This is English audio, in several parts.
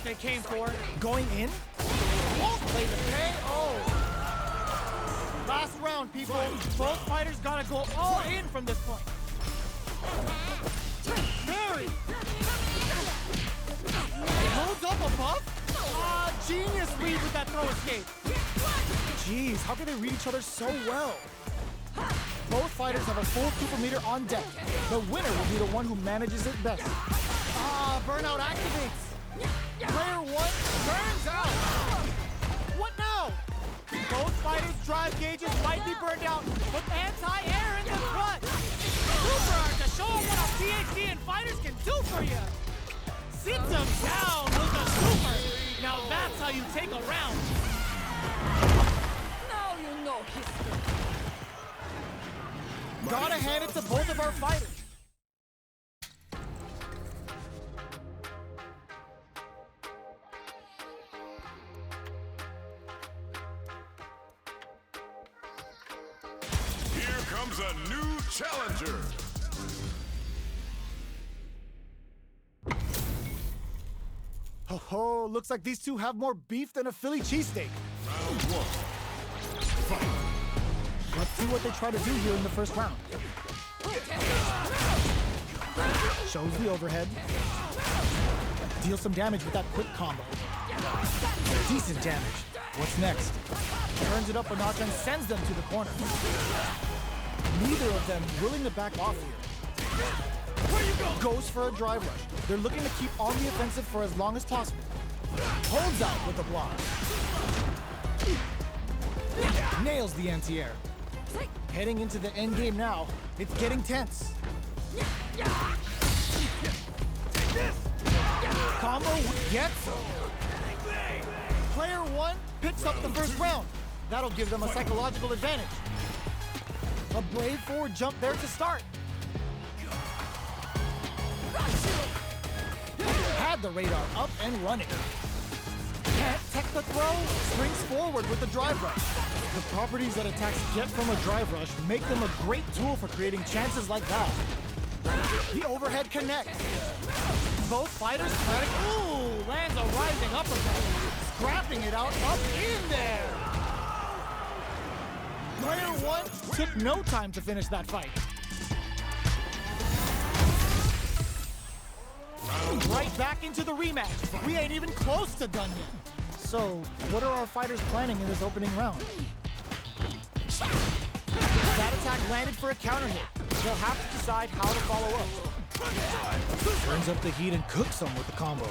what they came for. Going in? Won't play the KO. Last round, people. Both fighters gotta go all in from this point. Barry! Holds up above? Genius read with that throw escape. Jeez, how can they read each other so well? Both fighters have a full super meter on deck. The winner will be the one who manages it best. Burnout activates. Player one burns out. What now? Both fighters' drive gauges might be burned out, but anti-air in the front. Super Art to show them what a PhD in fighters can do for you. Sits them down with a super. Now that's how you take a round. Now you know history. Gotta hand it to both of our fighters. Here comes a new challenger. Oh, looks like these two have more beef than a Philly cheesesteak. Round one. Fight. Let's see what they try to do here in the first round. Shows the overhead. Deals some damage with that quick combo. Decent damage. What's next? Turns it up a notch and sends them to the corner. Neither of them willing to back off here. Goes for a drive rush. They're looking to keep on the offensive for as long as possible. Holds out with a block. Nails the anti-air. Heading into the end game now. It's getting tense. Combo gets him. Player one picks up the first round. That'll give them a psychological advantage. A brave forward jump there to start. Had the radar up and running. Can't tech the throw, springs forward with the drive rush. The properties that attacks get from a drive rush make them a great tool for creating chances like that. The overhead connects. Both fighters planning. Ooh, lands a rising uppercut. Scrapping it out up in there. Player one took no time to finish that fight. Right back into the rematch. We ain't even close to done yet. So, what are our fighters planning in this opening round? That attack landed for a counter hit. They'll have to decide how to follow up. Turns up the heat and cooks them with the combo.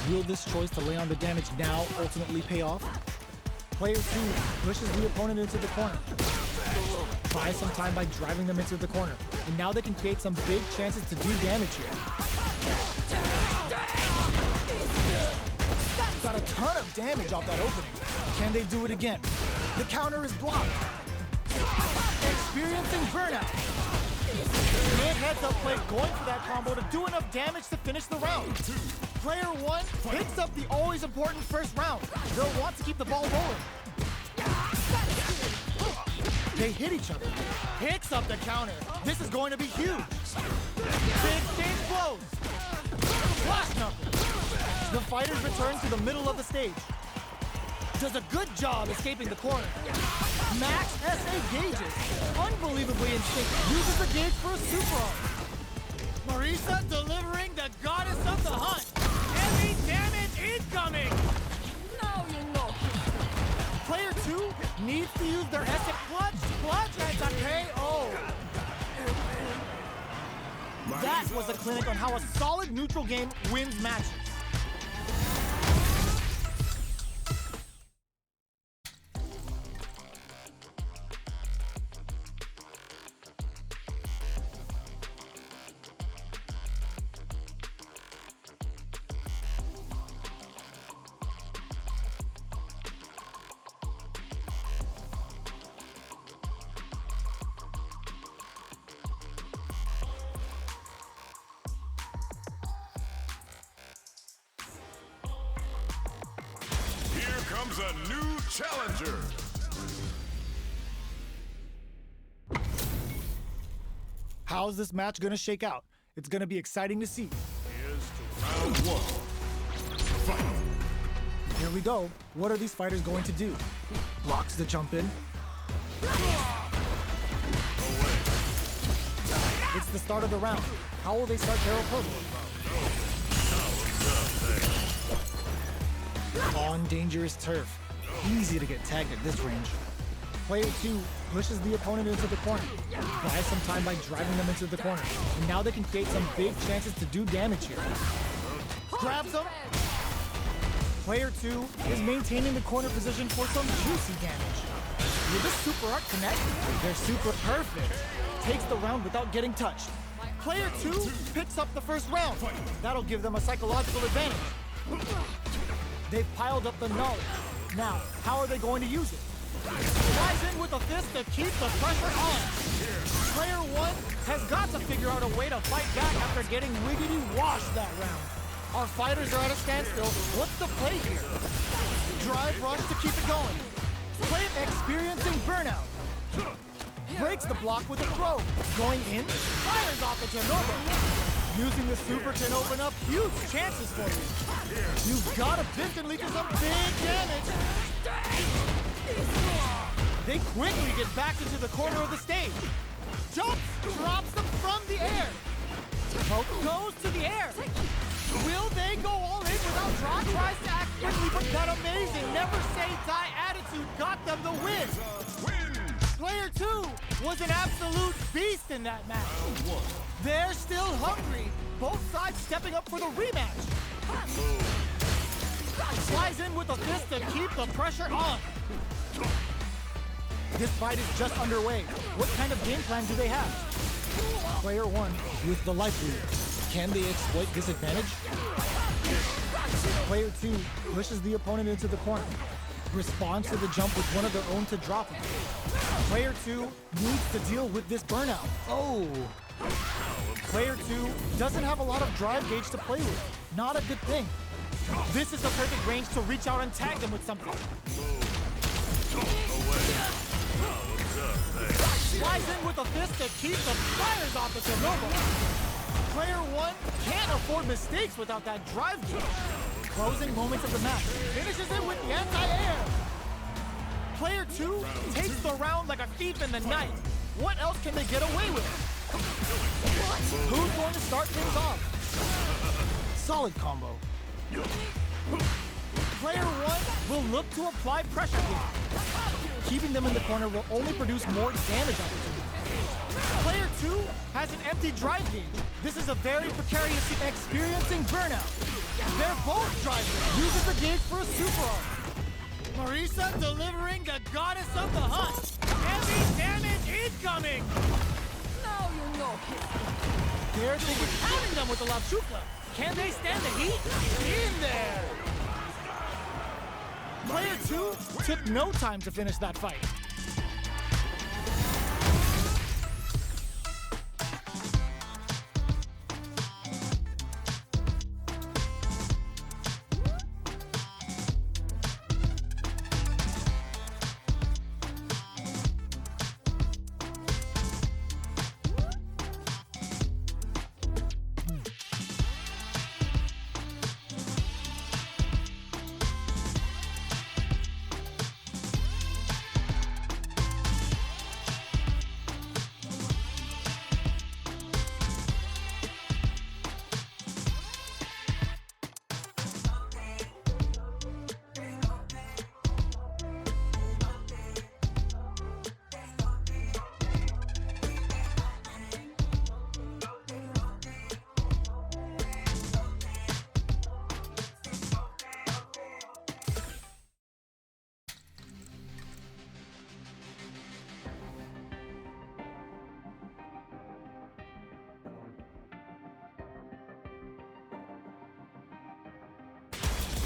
Will this choice to lay on the damage now ultimately pay off? Player two pushes the opponent into the corner. Buys some time by driving them into the corner. And now they can create some big chances to do damage here. Got a ton of damage off that opening. Can they do it again? The counter is blocked. Experiencing burnout. Mid heads up play going for that combo to do enough damage to finish the round. Player one picks up the always important first round. They'll want to keep the ball rolling. They hit each other. Picks up the counter. This is going to be huge. Big stage blows. Flash knuckle. The fighters return to the middle of the stage. Does a good job escaping the corner. Max SA gauges. Unbelievably in sync. Uses the gauge for a super art. Marisa delivering the goddess of the hunt. Heavy damage incoming. Now you know history. Player two needs to use their SA clutch, and it's a KO. That was a clinic on how a solid neutral game wins matches. Comes a new challenger. How's this match gonna shake out? It's gonna be exciting to see. Here's to round one. Fight. we go. What are these fighters going to do? Blocks the jump in. It's the start of the round. How will they start their approach? On dangerous turf. Easy to get tagged at this range. Player 2 pushes the opponent into the corner. Buys some time by driving them into the corner. And now they can create some big chances to do damage here. Grabs them. Player 2 is maintaining the corner position for some juicy damage. Will this super art connect? They're super perfect. Takes the round without getting touched. Player 2 picks up the first round. That'll give them a psychological advantage. They've piled up the knowledge. Now, how are they going to use it? Flies in with a fist to keep the pressure on. Player 1 has got to figure out a way to fight back after getting wiggity washed that round. Our fighters are at a standstill. What's the play here? Drive rush to keep it going. Play experiencing burnout. Breaks the block with a throw. Going in, fires off a Genova. Using the super can open up huge chances for you. You've got to piston lead to some big damage. They quickly get back into the corner of the stage. Jumps, drops them from the air. Poke goes to the air. Will they go all in without draw? Tries to act quickly, but that amazing never say die attitude got them the win. Player 2 was an absolute beast in that match. They're still hungry. Both sides stepping up for the rematch. Flies in with a fist to keep the pressure on. This fight is just underway. What kind of game plan do they have? Player 1 with the life lead. Can they exploit this advantage? Player 2 pushes the opponent into the corner. Responds to the jump with one of their own to drop him. Player 2 needs to deal with this burnout. Oh! Player 2 doesn't have a lot of drive gauge to play with. Not a good thing. This is the perfect range to reach out and tag them with something. Flies in with a fist to keep the fires off the Genova. Player 1 can't afford mistakes without that drive gauge. Closing moments of the match. Finishes it with the anti-air. Player 2 takes the round like a thief in the night. What else can they get away with? Who's going to start things off? Solid combo. Player 1 will look to apply pressure here. Keeping them in the corner will only produce more damage opportunities. Player 2 has an empty drive gauge. This is a very precarious experiencing burnout. They're both driving. Uses the gauge for a super art. Marisa delivering the goddess of the hunt. Heavy damage incoming. Now you know history. They're thinking pounding them with the La Chuca. Can they stand the heat? In there. Player 2 took no time to finish that fight.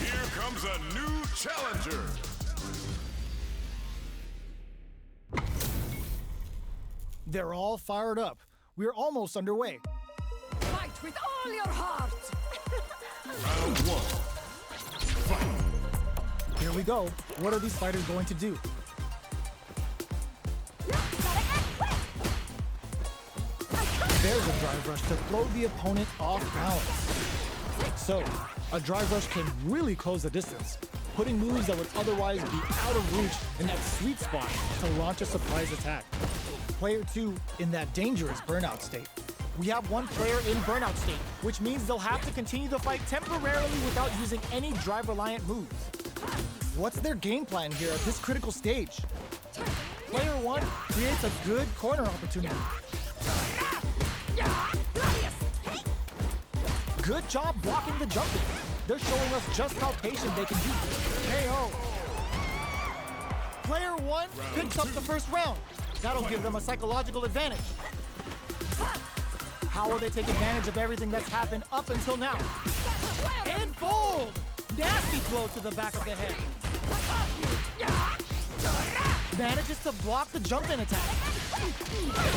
Here comes a new challenger. They're all fired up. We're almost underway. Fight with all your heart. Round 1. Fight. Here we go. What are these fighters going to do? There's a drive rush to throw the opponent off balance. So, a drive rush can really close the distance. putting moves that would otherwise be out of reach in that sweet spot to launch a surprise attack. Player 2 in that dangerous burnout state. We have one player in burnout state, which means they'll have to continue the fight temporarily without using any drive-reliant moves. What's their game plan here at this critical stage? Player 1 creates a good corner opportunity. Good job blocking the jumping. They're showing us just how patient they can be. KO. Player 1 picks up the first round. That'll give them a psychological advantage. How will they take advantage of everything that's happened up until now? And fold! Nasty blow to the back of the head. Manages to block the jump-in attack.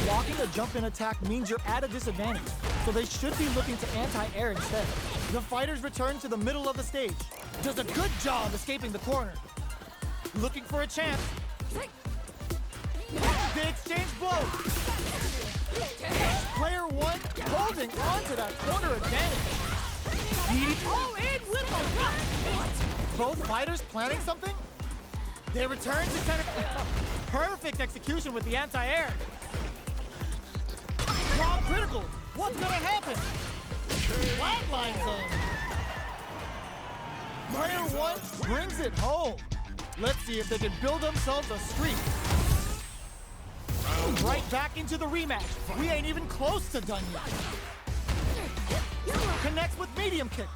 Blocking a jump-in attack means you're at a disadvantage, so they should be looking to anti-air instead. The fighters return to the middle of the stage. Does a good job escaping the corner. Looking for a chance. They exchange blows. Player 1 holding on to that corner advantage. All in with a rush. Both fighters planning something? They return to center. Perfect execution with the anti-air. Wrong critical. What's gonna happen? Flatline zone. Player 1 brings it home. Let's see if they can build themselves a streak. Right back into the rematch. We ain't even close to done yet. Connects with medium kick.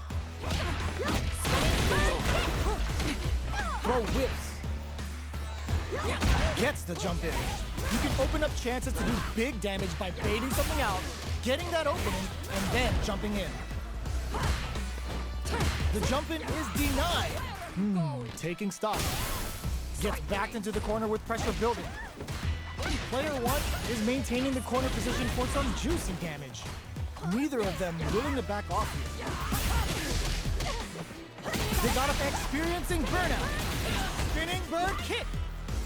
Throw whips. Gets the jump in. You can open up chances to do big damage by baiting something out, getting that opening, and then jumping in. The jump in is denied. Taking stock. Gets backed into the corner with pressure building. Player 1 is maintaining the corner position for some juicy damage. Neither of them willing to back off here. They got up experiencing burnout. Spinning bird kick.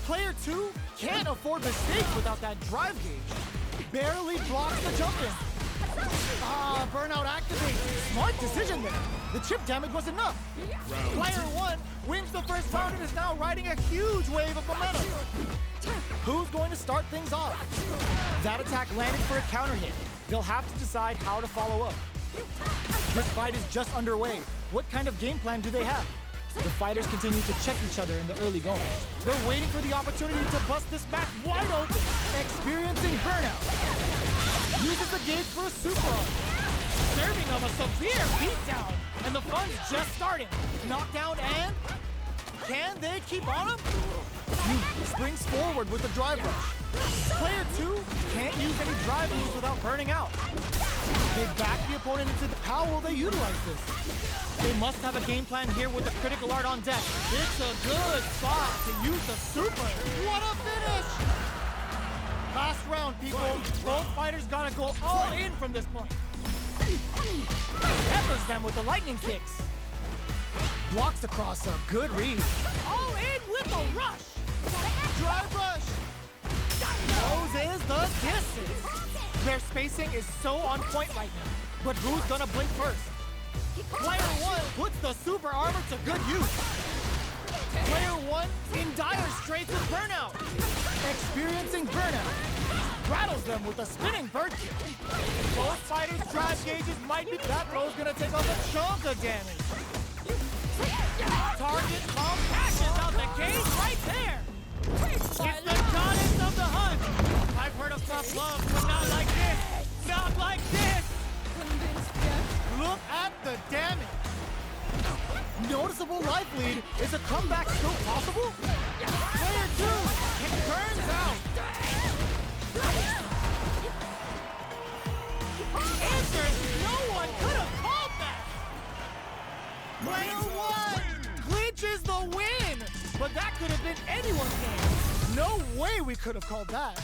Player 2 can't afford mistakes without that drive gauge. Barely blocks the jump in. Burnout activates. Smart decision there. The chip damage was enough. Player 1 wins the first round and is now riding a huge wave of momentum. Who's going to start things off? That attack landed for a counter hit. They'll have to decide how to follow up. This fight is just underway. What kind of game plan do they have? The fighters continue to check each other in the early going. They're waiting for the opportunity to bust this match wide open. Experiencing burnout. Uses the gauge for a super arm. Serving them a severe beatdown. And the fun's just starting. Knockdown and... Can they keep on him? He springs forward with a drive rush. Player 2 can't use any drive moves without burning out. They back the opponent into the... How will they utilize this? They must have a game plan here with the critical art on deck. It's a good spot to use the super. What a finish! Last round, people. Both fighters gotta go all in from this point. Peppers them with the lightning kicks. Blocks across a good read. All in with a rush. Drive rush. Closes the distance. Their spacing is so on point right now. But who's gonna blink first? Player 1 puts the super armor to good use. Player 1 in dire straits with burnout. Experiencing burnout. Rattles them with a spinning bird kick. Both fighters' drive gauges might be... That throw's gonna take off a chunk of damage. Target compassion out the gauge right there. It's the goddess of the hunt. I've heard of tough love, but not like this. Not like this. Look at the damage. Noticeable life lead. Is a comeback still possible? Player 2, it burns out. Answers, no one could have called that. Player 1 clinches the win. But that could have been anyone's game. No way we could have called that.